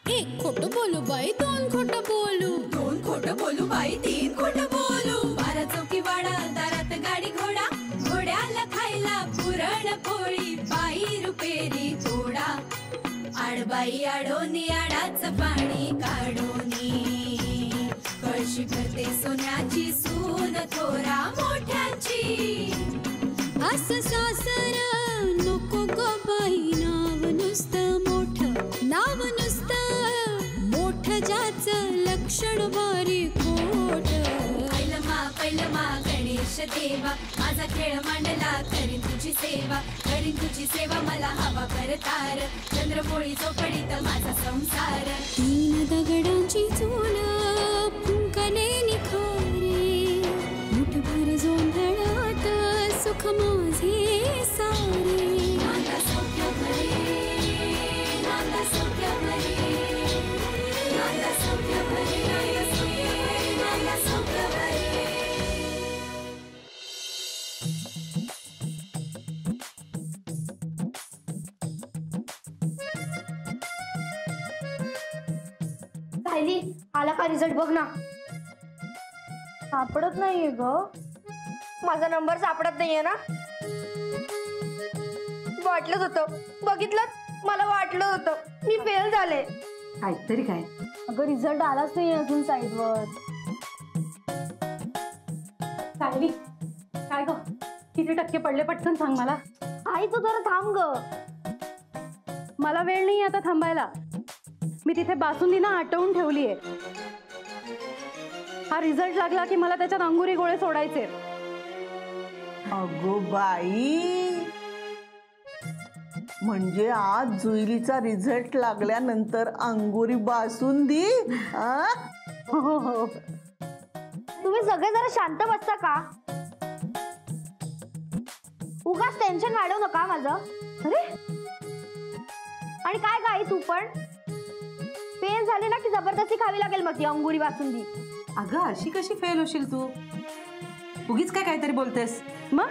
एक खोटं बोलू बाई, दोन खोटं बोलू, दोन खोटं बोलू बाई, तीन खोटं बोलू. 12 चौकी वाडा, दारात गाडी घोडा, घोड्याला खायला पुरण पोळी, बाई रुपेरी थोडा. आडबाई आडोनी आडाचं पाणी काढोनी, कळशी भरते सोन्याची सून थोरा मोठ्याची. असं सासर नको ग बाई, नाव नुसतं मोठं, नाव नुसतं मोठं, ज्याचं लक्षण बारी खोट. पैलमा गणेश देवा, माझा खेळ मांडला, करीन तुझी सेवा, करीन तुझी सेवा, मला हवा करतार, चंद्रपोळी चौकडीत माझा संसार. 3 दगडांची चूल फुंकणे निखारे, मुठभर जोंधळात सुख माझे सारे. नांदा सौख्य भरे, नांदा सौख्य भरे, नांदा सौख्य भरे, नांदा सौख्य भरे. सायली, आला का रिझल्ट बघ ना. सापडत नाहीये ग. माझा नंबर सापडत नाहीये ना. वाटलंच होतं, बघितलं, मला वाटलं होतं मी फेल झाले. काहीतरी काय. अगं रिझल्ट आलाच नाही अजून साईडवर. सायली, काय ग, किती टक्के पडले पटकन सांग मला. आई तू जरा थांब ग. मला वेळ नाही आता थांबायला. मी तिथे बासुंदी ना आटवून ठेवलीये. हा रिझल्ट लागला की मला त्याच्यात अंगुरी गोळे सोडायचे. अगो बाई, म्हणजे आज जुईलीचा रिझल्ट लागल्यानंतर अंगुरी बासुंदी. हो हो हो. तुम्ही सगळे जरा शांत बसता का. उगाच टेन्शन वाढवू नका माझं. अरे आणि काय गाई, तू पण फेल झाले ना की जबरदस्ती खावी लागेल मग ती अंगुरी बासुंदी. अगं अशी कशी फेल होशील तू. उगीच काय काहीतरी बोलतेस. मग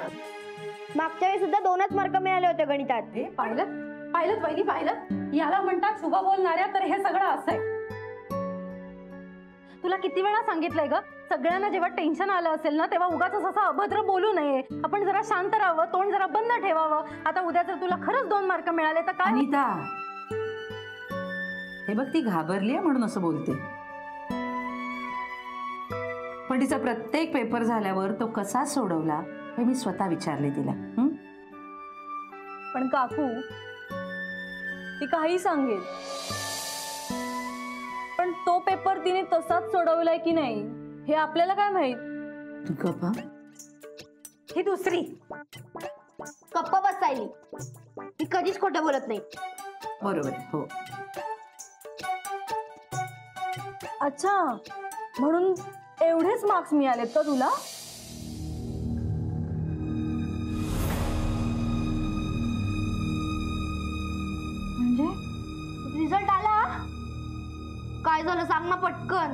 मागच्या वेळी सुद्धा 2च मार्क मिळाले होते गणितात. पाहिलं पाहिलं वहिनी, पाहिलं. याला म्हणतात शुभ बोलणाऱ्या. तर हे सगळं असंय. तुला किती वेळा सांगितलंय ग, सगळ्यांना जेव्हा टेन्शन आलं असेल ना तेव्हा उगाच असं अभद्र बोलू नये. आपण जरा शांत राहावं, तोंड जरा बंद ठेवावं. आता उद्या जर तुला खरंच 2 मार्क मिळाले तर काय. अनिता, हे बघ, ती घाबरली म्हणून असं बोलते. पण तिचा प्रत्येक पेपर झाल्यावर तो कसा सोडवला हे मी स्वतः विचारले तिला. पण काकू, ती काही सांगेल, पण तो पेपर तिने तसाच सोडवलाय की नाही हे आपल्याला काय माहित. तू गप्पा. ही दुसरी. गप्प बस सायली, मी कधीच खोटं बोलत नाही. बरोबर आहे. हो. अच्छा, म्हणून एवढेच मार्क्स मिळालेत का तुला. म्हणजे रिझल्ट आला. काय झालं सांग ना पटकन.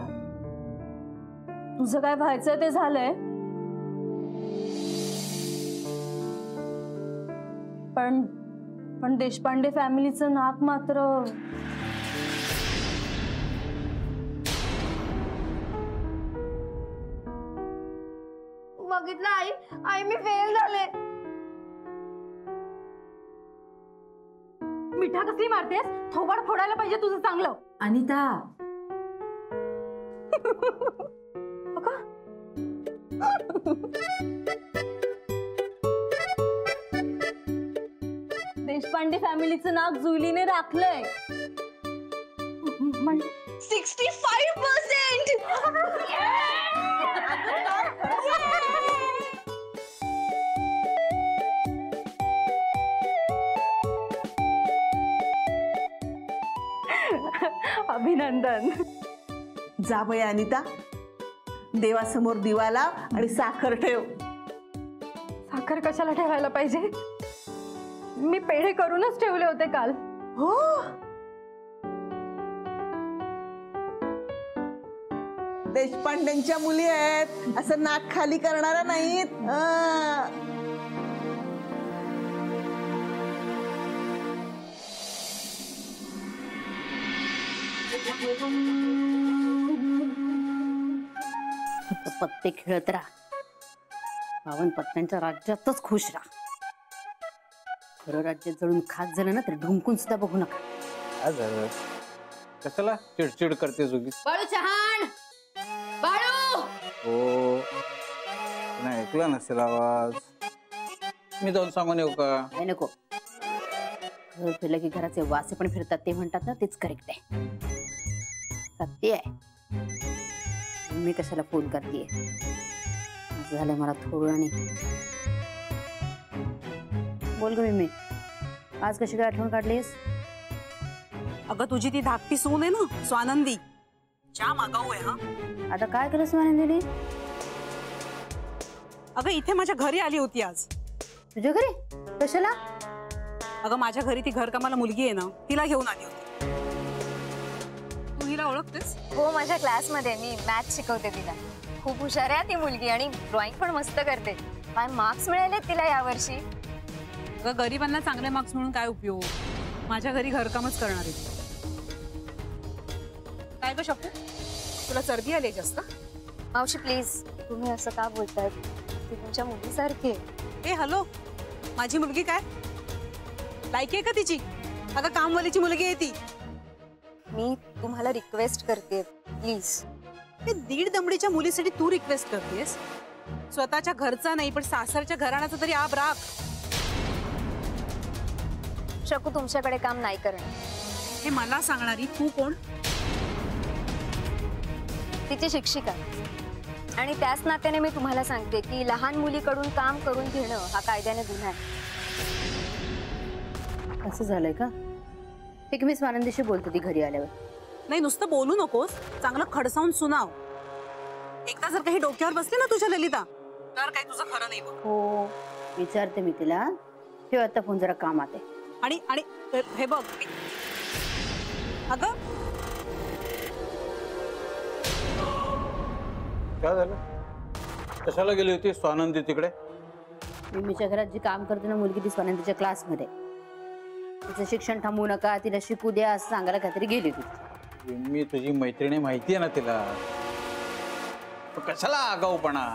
तुझं काय व्हायचंय ते झालंय. पण देशपांडे फॅमिलीचं नाक मात्र. बघितलं आई, आई मी फेल झाले. मिठा कसली मारतेस. थोबाड फोडायला पाहिजे तुझं चांगलं. अनिता, देशपांडे फॅमिलीचं नाक जुईलीने राखलंय. 65%. अभिनंदन. जा बाई अनिता, देवासमोर दिवा लाव आणि साखर ठेव. साखर कशाला ठेवायला पाहिजे. मी पेढे करूनच ठेवले होते काल. हो, देशपांड्यांच्या मुली आहेत, असं नाक खाली करणारा नाहीत. पत्ते खेळत राहा, 52 पत्त्यांच्या राज्यातच खुश राहा. खरं राज्यात जळून खात झालं ना तर ढुंकून सुद्धा बघू नका. काय झालं? कशाला चिडचिड करते उगीच? बाळू चव्हाण, बाळू. हो, नाही ऐकला नसेल आवाज. मी जाऊन सांगून येऊ का? नाही नको. घर फिरलं की घराचे वासे पण फिरतात ते म्हणतात ना, तेच करेक्ट आहे. सत्य आहे. मी कशाला फोन करतेय? झालं मला थोडं. आणि बोल ग मी, आज कशी काय आठवण काढलीस? अगं तुझी ती धाकटी सून आहे ना स्वानंदी, जाम आगाऊ आहे. हा आता काय केलं स्वानंदीने? अगं इथे माझ्या घरी आली होती आज. तुझ्या घरी? कशाला? अगं माझ्या घरी ती घरकामाला मुलगी आहे ना, तिला घेऊन आली होती. तू हिला ओळखतेस? हो, माझ्या क्लासमध्ये मी मॅथ शिकवते तिला. खूप हुशार आहे ती मुलगी आणि ड्रॉइंग पण मस्त करते. काय मार्क्स मिळाले तिला यावर्षी? अगं गरिबांना चांगले मार्क्स म्हणून काय उपयोग? माझ्या घरी घरकामच करणार आहे. काय ग शकू, तुला सर्दी आली जास्त? मावशी प्लीज, तुम्ही असं का बोलताय? ती तुमच्या मुलीसारखी आहे. ए हॅलो, माझी मुलगी काय लायकी आहे का तिची? अगं कामवालीची मुलगी आहे ती. मी तुम्हाला रिक्वेस्ट करते प्लीज. ते 1.5 दमडीच्या मुलीसाठी तू रिक्वेस्ट करतेस? स्वतःच्या घरचा नाही पण सासरच्या घराण्याचा तरी आब राख. शकू तुमच्याकडे काम नाही करणार. हे मला सांगणारी तू कोण? तिची शिक्षिका. आणि त्याच नात्याने मी तुम्हाला सांगते की लहान मुलीकडून काम करून घेणं हा कायद्याने गुन्हा आहे. असं झालंय का? ठीक, मी स्वानंदीशी बोलते ती घरी आल्यावर. नाही, नुसतं बोलू नकोस, चांगलं खडसावून सुनाव. एकदा जर काही डोक्यावर बसले ना तुझ्या ललिता, तर काही तुझं खरं नाही बघ. हो, विचारते मी तिला. ठेव आता फोन, जरा कामात आहे. आणि आणि हे बघ अगं, काय झालं? कशाला गेली होती स्वानंदी तिकडे? मिमीच्या घरात जी काम करते ना मुलगी, ती स्वानंदीच्या क्लासमध्ये. तिचं शिक्षण थांबवू नका, तिला शिकू द्या असं सांगायला काहीतरी गेली होती. मी तुझी मैत्रिणी माहिती आहे ना तिला. कशाला आगाऊपणा?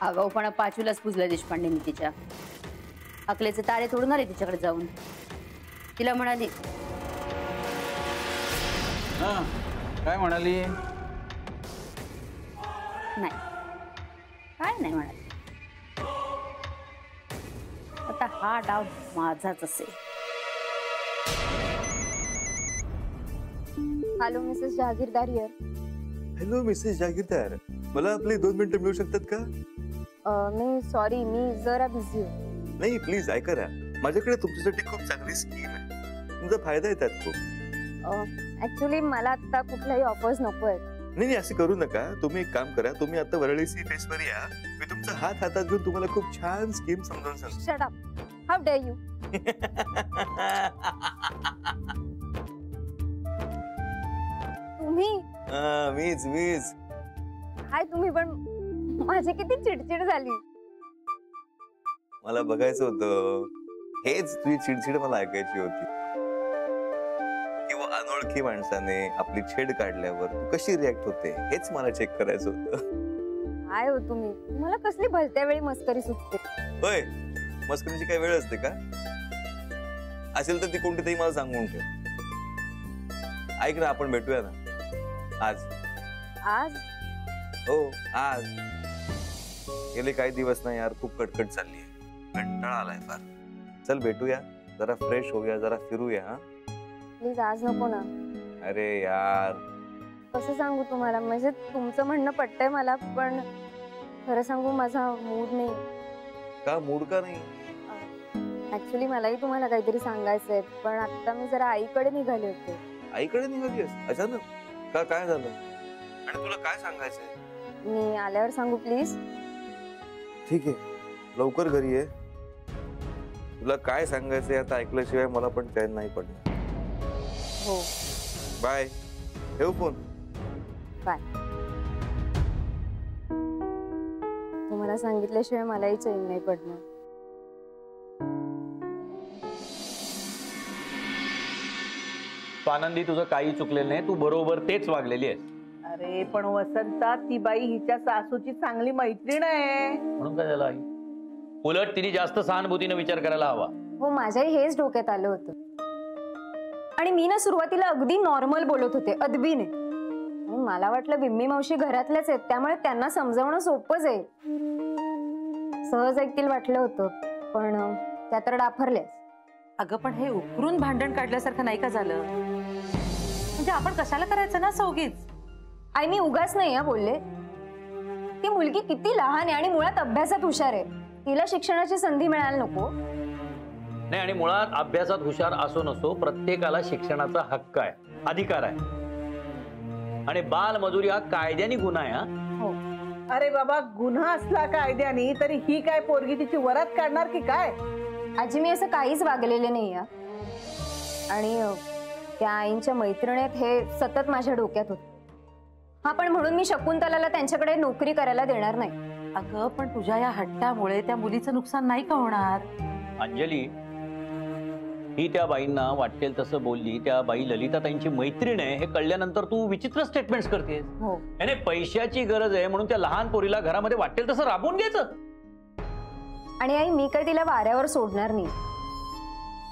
आगाऊपणा 5वीलाच पुजला देशपांडेंनी तिच्या. अकलेचे तारे तोडणार आहे तिच्याकडे जाऊन. तिला म्हणाली. हा, काय म्हणाली? नाही, काय नाही म्हणाली. आता हा डाव माझाच असेल. Hello Mrs Jahagirdar here. Hello Mrs Jagirdar, मला आपले 2 मिनिटं मिळू शकतात का? मी सॉरी, मी जरा बिझी आहे. नाही प्लीज ऐका ना, माझ्याकडे तुमच्यासाठी खूप चांगली स्कीम आहे. तुमचा फायदा आहे त्यात खूप. ऍक्च्युली मला आता कुठल्याही ऑफर्स नको आहेत. नाही असं करू नका. तुम्ही एक काम करा, तुम्ही आता वरळी सी फेसवर या. मी तुमचा हात हातात घेऊन तुम्हाला खूप छान स्कीम समजावून सांगतो. Shut up, how dare you. तुम्ही मीच हाय. तुम्ही पण माझी किती चिडचिड झाली. मला बघायचं होतं, हेच तुझी चिडचिड मला ऐकायची होती. किंवा अनोळखी माणसाने आपली छेड काढल्यावर तू कशी रिॲक्ट होते, हेच मला चेक करायचं होतं. काय हो तुम्ही, तुम्हाला कसली भलत्या वेळी मस्करी सुचते. होय, मस्करीची काय वेळ असते का? असेल तर ती कोणती तरी मला सांगून ठेव. ऐक ना, आपण भेटूया ना आज. आज? हो आज. गेले काही दिवस नाही यार, खूप कटकट चालली आहे. कंटाळा आलाय फार. चल भेटूया, जरा फ्रेश होऊया, जरा फिरूया. हा प्लीज आज नको ना. अरे यार, कसं सांगू तुम्हाला, म्हणजे तुमचं म्हणणं पटतंय मला, पण खरं सांगू माझा मूड नाही. का मूड का नाही? ऍक्च्युली मलाही तुम्हाला काहीतरी सांगायचंय, पण आता मी जरा आईकडे निघाले होते. आईकडे निघालीस अचानक? का, काय झालं? आणि तुला काय सांगायचंय? मी आल्यावर सांगू प्लीज. ठीक आहे, लवकर घरी ये. तुला काय सांगायचंय आता ऐकल्याशिवाय मला पण चैन नाही पडणार. हो, बाय. ठेव फोन. बाय. तुम्हाला सांगितल्याशिवाय मलाही चैन नाही पडणार. स्वानंदी तुझं काही चुकलेलं नाही, तू बरोबर तेच वागलेली आहेस. अरे पण वसंता, ती बाई हिच्या सासूची चांगली मैत्रीण आहे. म्हणून काय झालं आई? उलट तिने जास्त सहानुभूतीने विचार करायला हवा. हो, माझ्याही हेच डोक्यात आलं होतं. आणि मी ना सुरुवातीला अगदी नॉर्मल बोलत होते, अदबीने. आणि मला वाटलं बिम्मी मावशी घरातल्याच आहेत, त्यामुळे त्यांना समजावणं सोपंच आहे, सहज ऐकतील वाटलं होतं. पण त्या तर डाफरल्याच. अगं पण हे उकरून भांडण काढल्यासारखं नाही का झालं? म्हणजे आपण कशाला करायचं ना सौगीच? आई मी उगाच नाही बोलले. ती मुलगी किती लहान आहे आणि मुळात अभ्यासात हुशार आहे. तिला शिक्षणाची संधी मिळायला नको? नाही, आणि मुळात अभ्यासात हुशार असो नसो प्रत्येकाला शिक्षणाचा हक्क आहे, अधिकार आहे. आणि बालमजुरी हा कायद्याने गुन्हा आहे. हो. अरे बाबा, गुन्हा असला कायद्याने तरी ही काय पोरगी तिची वरात काढणार की काय? आजी मी असं काहीच वागलेले नाही. आणि त्या आईंच्या मैत्रिणीत हे सतत माझ्या डोक्यात होत. हा, पण म्हणून मी शकुंतलाला त्यांच्याकडे नोकरी करायला देणार नाही. अगं पण तुझ्या या हट्टामुळे त्या मुलीचं नुकसान नाही का होणार? अंजली, ही त्या बाईंना वाटेल तसं बोलली. त्या बाई ललिता ताईंची मैत्रीण आहे हे कळल्यानंतर तू विचित्र स्टेटमेंट्स करतेस. हो. याने पैशाची गरज आहे म्हणून त्या लहान पोरीला घरामध्ये वाटेल तसं राबवून घ्यायचं. आणि आई मी काही तिला वाऱ्यावर सोडणार नाही.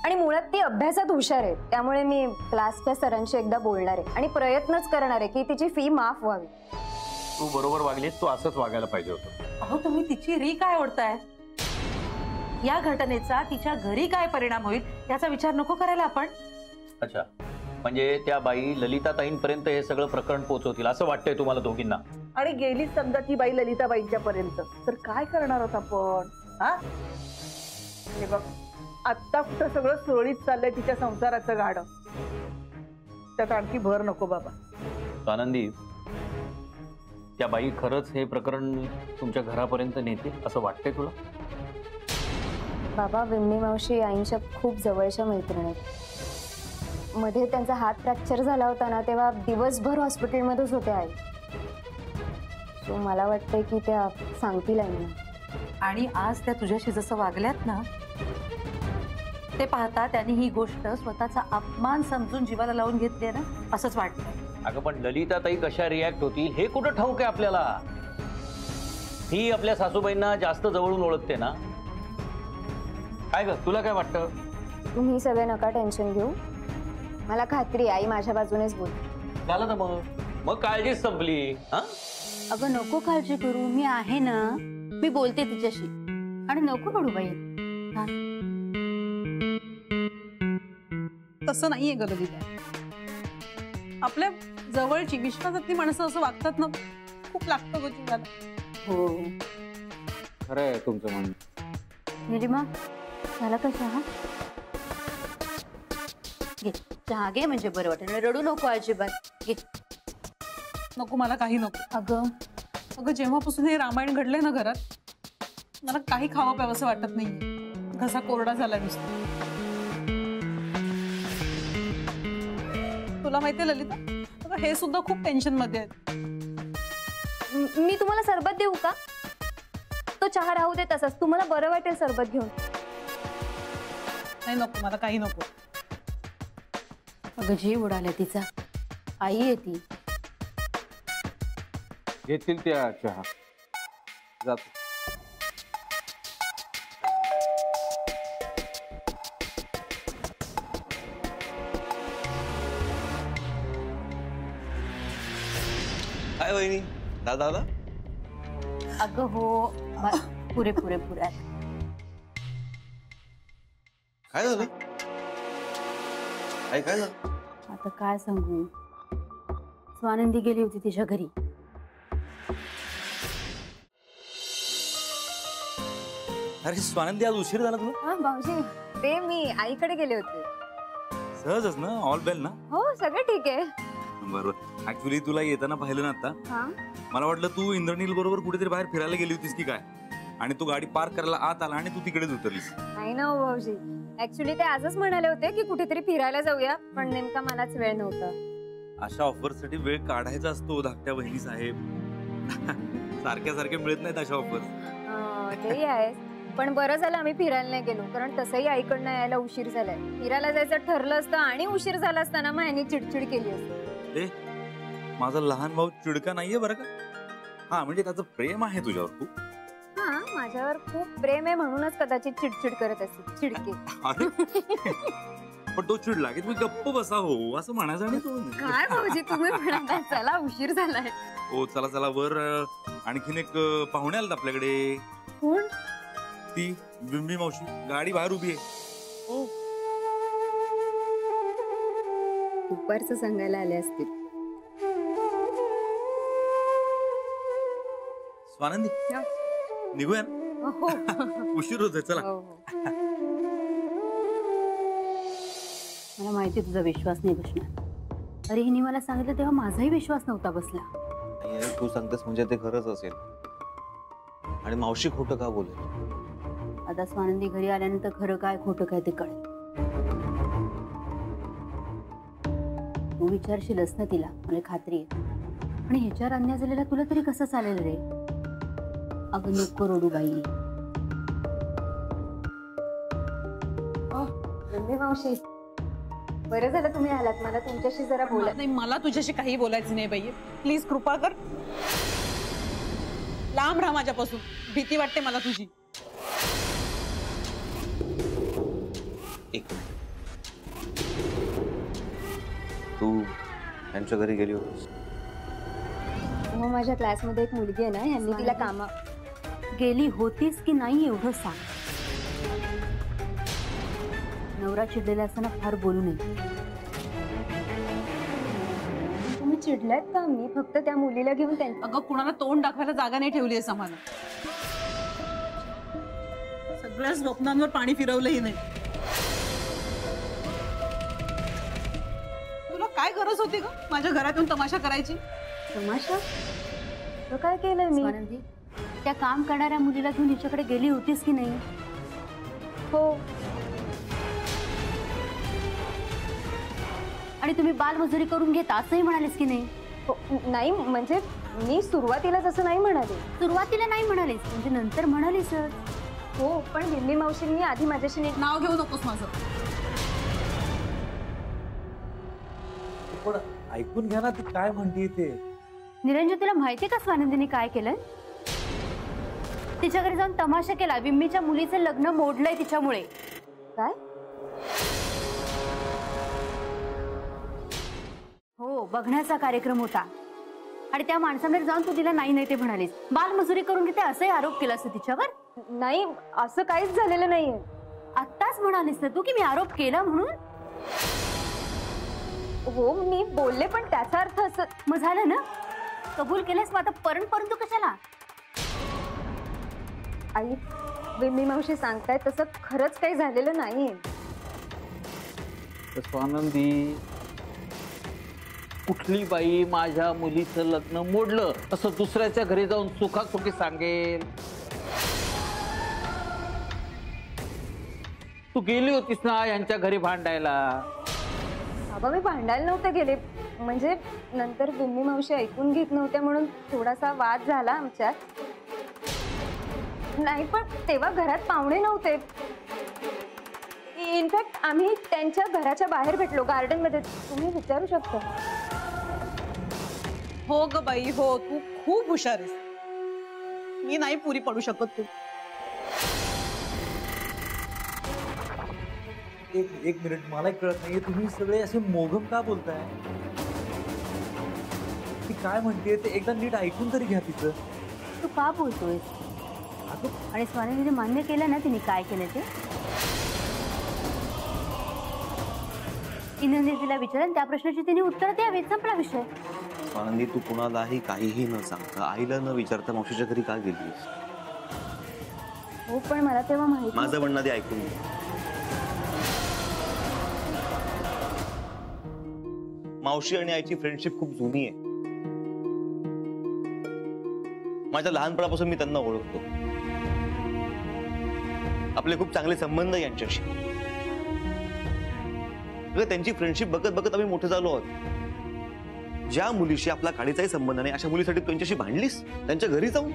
आणि मुळात ती अभ्यासात हुशार आहे, त्यामुळे मी क्लासच्या सरांशी एकदा बोलणार आहे आणि प्रयत्नच करणार आहे की तिची फी माफ व्हावी. तू बरोबर वागलीस, तू असंच वागायला पाहिजे होतं. अहो तुम्ही तिची री काय ओढताय? या घटनेचा तिच्या घरी काय परिणाम होईल याचा विचार नको करायला आपण? अच्छा, म्हणजे त्या बाई ललिता ताईंपर्यंत हे सगळं प्रकरण पोहोचवतील असं वाटतंय तुम्हाला दोघींना? आणि गेली समजा ती बाई ललिताबाईंच्या पर्यंत, तर काय करणार आहोत आपण? हा, हे बघ, आत्ता कुठं सगळं सुरळीत चाललंय तिच्या संसाराचं गाडं. त्यात आणखी भर नको बाबा. आनंदी, त्या बाई खरंच हे प्रकरण तुमच्या घरापर्यंत नेतील असं वाटतंय तुला? बाबा, बिम्मी मावशी आईंच्या खूप जवळच्या मैत्रिणी आहेत. मध्ये त्यांचा हात फ्रॅक्चर झाला होता ना, तेव्हा दिवसभर हॉस्पिटलमध्येच होते आई. सो मला वाटतंय की त्या सांगतील आईंना. आणि आज त्या तुझ्याशी जसं वागल्यात ना, ते पाहता त्यांनी ही गोष्ट स्वतःचा अपमान समजून जीवाला लावून घेतली आहे ना, असंच वाटतं. अगं पण ललिता ताई कशा रिॲक्ट होतील हे कुठं ठाऊक आहे आपल्याला? ही आपल्या सासूबाईंना जास्त जवळून ओळखते ना. काय ग, तुला काय वाटतं? तुम्ही सगळे नका टेन्शन घेऊ. मला खात्री आई माझ्या बाजूनेच बोल. झालं ना मग काळजीच संपली. अगं नको काळजी करू, मी आहे ना, मी बोलते तिच्याशी. आणि नको रडू बाई. तसं नाहीये ग ललिता. आपल्या जवळची विश्वासातली माणसं असं वागतात ना, खूप लागतं ग जीवाला. हो खरं आहे तुमचं म्हणणं. निलिमा, झाला का चहा? घे चहा, घे म्हणजे बरं वाटेल. रडू नको अजिबात, घे. नको, मला काही नको. अगं जेव्हापासून हे रामायण घडलंय ना घरात, मला काही खावं प्यावंसं वाटत नाहीये. घसा कोरडा झालाय नुसता. तुला माहितीये ललिता, अगं हे सुद्धा खूप टेन्शन मध्ये आहेत. मी तुम्हाला सरबत देऊ का? तो चहा राहू दे तसाच, तुम्हाला बरं वाटेल सरबत घेऊन. नाही नको, मला काही नको. अगं जीव उडाला तिचा. आई आहे ती. घेतील त्या चहा. जातो. काय वहिनी, दादा आला? अगं हो, पुरे पुरे पुरे. काय झालं? काय झालं? आता काय सांगू, स्वानंदी गेली होती तिच्या घरी. अरे स्वानंदी, आज उशीर झाला तुला? हा भाऊजी, ते मी आईकडे गेले होते. सहजच ना? ऑल बेल ना? हो, सगळं ठीक आहे. बरोबर. ऍक्च्युली तुला येताना पाहिलं ना आता, हा, मला वाटलं तू इंद्रनील बरोबर कुठेतरी बाहेर फिरायला गेली होतीस की काय, आणि तू गाडी पार्क करायला आत आला आणि तू तिकडेच उतरलीस. नाही ना हो भाऊजी, ऍक्च्युली ते आजच म्हणाले होते की कुठेतरी फिरायला जाऊया, पण नेमका मलाच वेळ नव्हता. अशा ऑफर साठी वेळ काढायचा असतो धाकट्या बहिणी साहेब. सारख्या सारख्या मिळत नाहीत अशा ऑफर. तेही आहे. पण बरं झालं आम्ही फिरायला नाही गेलो, कारण तसंही आईकडनं यायला उशीर झालाय. फिरायला जायचं ठरलं असतं आणि उशीर झाला असताना मग यांनी चिडचिड केली असती. माझा लहान भाऊ चिडका नाहीये बरं का. हा म्हणजे त्याचं प्रेम आहे तुझ्यावर खूप. हा, माझ्यावर खूप प्रेम आहे म्हणूनच कदाचित चिडचिड करत असते. चिडके. अरे पण तो चिडला की तुम्ही गप्प बसा हो असं म्हणायचं नाही तो. काय भाऊजी तुम्ही म्हणाला चला उशीर झालाय. हो चला चला वर. आणखीन एक पाहुणे आलेत आपल्याकडे. कोण? ती बिंबी मावशी गाडी बाहेर उभी आहे. दुपारचं सांगायला आले असतील. स्वानंदी निघूया ना. उशीर होतोय चला. मला माहिती तुझा विश्वास नाही बसणार. अरे हिने मला सांगितलं तेव्हा माझाही विश्वास नव्हता बसला. तू सांगतेस म्हणजे ते खरंच असेल. आणि मावशी खोटं का बोलेल? आता स्वानंदी घरी आल्यानंतर खरं काय खोटं काय ते कळेल. तू विचारशीलच ना तिला, मला खात्री आहे. आणि ह्याच्यावर अन्याय झालेला तुला तरी कसं चालेल रे? अगं नको रडू बाई. मावशी बरं झालं तुम्ही आलात. मला तुमच्याशी जरा बोला. नाही, मला तुझ्याशी काही बोलायचं नाही बाई. प्लीज कृपा कर, लांब राहा माझ्यापासून. भीती वाटते मला तुझी. एक तू त्यांच्या घरी गेली होतीस? मग माझ्या क्लासमध्ये एक मुलगी आहे ना, यांनी तिला कामा. गेली होतीस की नाही एवढं सांग. नवरा चिडलेला असताना फार बोलू नये. तुम्ही चिडलात का? मी फक्त त्या मुलीला घेऊन त्यांच्या. अगं कुणाला तोंड दाखवायला जागा नाही ठेवली आहे आम्हाला. सगळ्या स्वप्नांवर पाणी फिरवलंही नाही. तुला काय गरज होती ग माझ्या घरात येऊन तमाशा करायची? तमाशा? तो काय केलंय मी? स्वानंदी, त्या काम करणाऱ्या मुलीला घेऊन हिच्याकडे गेली होतीस की नाही? हो. आणि तुम्ही बालमजुरी करून घेता असंही म्हणालेस की नाही? हो, नाही म्हणजे मी सुरुवातीला तसं नाही म्हणाले. सुरुवातीला नाही म्हणालीस म्हणजे नंतर म्हणालीस. हो, पण बिंबी मावशींनी आधी माझ्याशी नीट. नाव घेऊ नकोस माझं. पण ऐकून घ्या ना ती काय म्हणते ते. निरंजन, तुला माहिती का स्वानंदीने काय केलं? तिच्या घरी जाऊन तमाशा केला. बिंबीच्या मुलीचं लग्न मोडलंय तिच्यामुळे. काय? हो, बघण्याचा कार्यक्रम होता. आणि त्या माणसाने जाऊन तू तिला नाही नाही ते म्हणालीस. बालमजुरी करून घेते असाही आरोप केला असतो तिच्यावर. नाही, असं काहीच झालेलं नाहीये. आत्ताच म्हणालीस ना तू की मी आरोप केला म्हणून. हो, मी बोलले पण त्याचा अर्थ असं. मग झालं ना, कबूल केलंस. मग आता परंतु कशाला? आई, बिंबी मावशी सांगताय तसं खरंच काही झालेलं नाहीये. स्वानंदी, कुठली बाई माझ्या मुलीचं लग्न मोडलं असं दुसऱ्याच्या घरी जाऊन सुखासुखी सांगेल? तू गेली होतीस ना यांच्या घरी भांडायला. बाबा, मी भांडायला नव्हते गेले. म्हणजे नंतर बिंबी मावशी ऐकून घेत नव्हत्या म्हणून थोडासा वाद झाला आमच्यात. नाही, पण तेव्हा घरात पाहुणे नव्हते. इनफॅक्ट आम्ही त्यांच्या घराच्या बाहेर भेटलो, गार्डन मध्ये. तुम्ही विचारू शकता. हो ग बाई, हो. तू खूप हुशार आहेस. मी नाही पुरी पडू शकत. तू एक मिनिट, मला कळत नाहीये तुम्ही सगळे असे मोघम का बोलताय? ती काय म्हणते ते एकदा नीट ऐकून तरी घ्या तिचं. तू का बोलतोय? आणि स्वानंदीने मान्य केलं ना तिने काय केलं ते. इनंदी तिला विचारेल, त्या प्रश्नाची तिने उत्तर द्यावी. संपला विषय. स्वानंदी, तू कुणालाही काहीही न सांगता, आईला न विचारता मावशीच्या घरी का गेलीस? हो, पण मला तेव्हा माहिती. माझं म्हणणं ते ऐकून घे. मावशी आणि आईची फ्रेंडशिप खूप जुनी आहे. माझ्या लहानपणापासून मी त्यांना ओळखतो. आपले खूप चांगले संबंध यांच्याशी. त्यांची फ्रेंडशिप बघत बघत आम्ही मोठे झालो आहोत. ज्या मुलीशी आपला काडीचाही संबंध नाही अशा मुलीसाठी त्यांच्याशी भांडलीस त्यांच्या घरी जाऊन?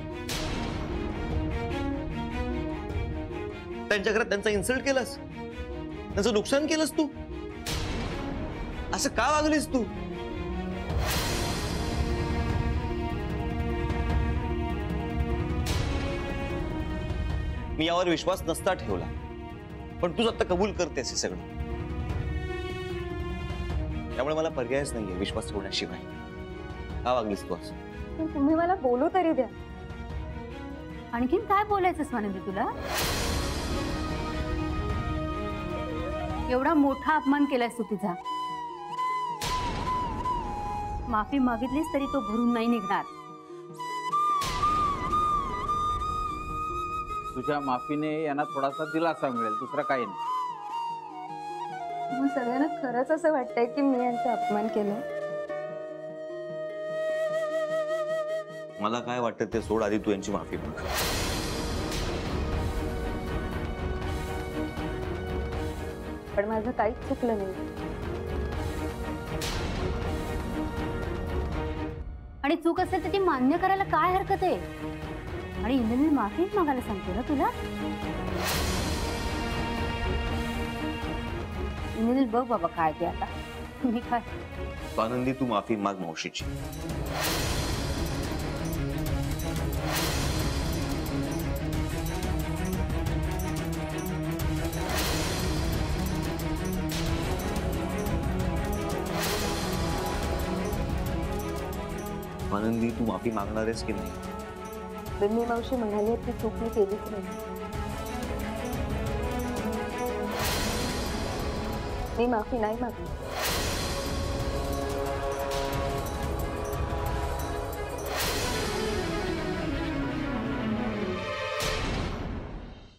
त्यांच्या घरात त्यांचा इन्सल्ट केलास, त्यांचं नुकसान केलंस तू. असं का वागलीस तू? मी यावर विश्वास नसता ठेवला, पण तूच आता कबूल करतेस हे सगळं. त्यामुळे मला पर्यायच नाहीये विश्वास ठेवण्याशिवाय. का वागलीस तू असं? पण तुम्ही मला बोलू तरी द्या. आणखीन काय बोलायचं स्वानंदी तुला? एवढा मोठा अपमान केलायस तू तिचा. माफी मागितलीस तरी तो भरून नाही निघणार. तुझ्या माफीने यांना थोडासा दिलासा मिळेल, दुसरा काही नाही. मग सगळ्यांना खरंच असं वाटतंय की मी यांचा अपमान केला? मला काय वाटतं ते सोड, आधी तू यांची माफी माग. पण माझं काहीच चुकलं नाही. आणि चूक असेल तर ती मान्य करायला काय हरकत आहे? आणि इंद्रनील माफीच मागायला सांगतो ना तुला. इंद्रनील बघ बाबा काय ते आता. मी काय आनंदी, तू माफी माग मावशीची. आनंदी, तू माफी मागणार आहेस की नाही? बिन्नी मावशी म्हणाली ती चूक मी केलीच नाही. मी माफी नाही मागली.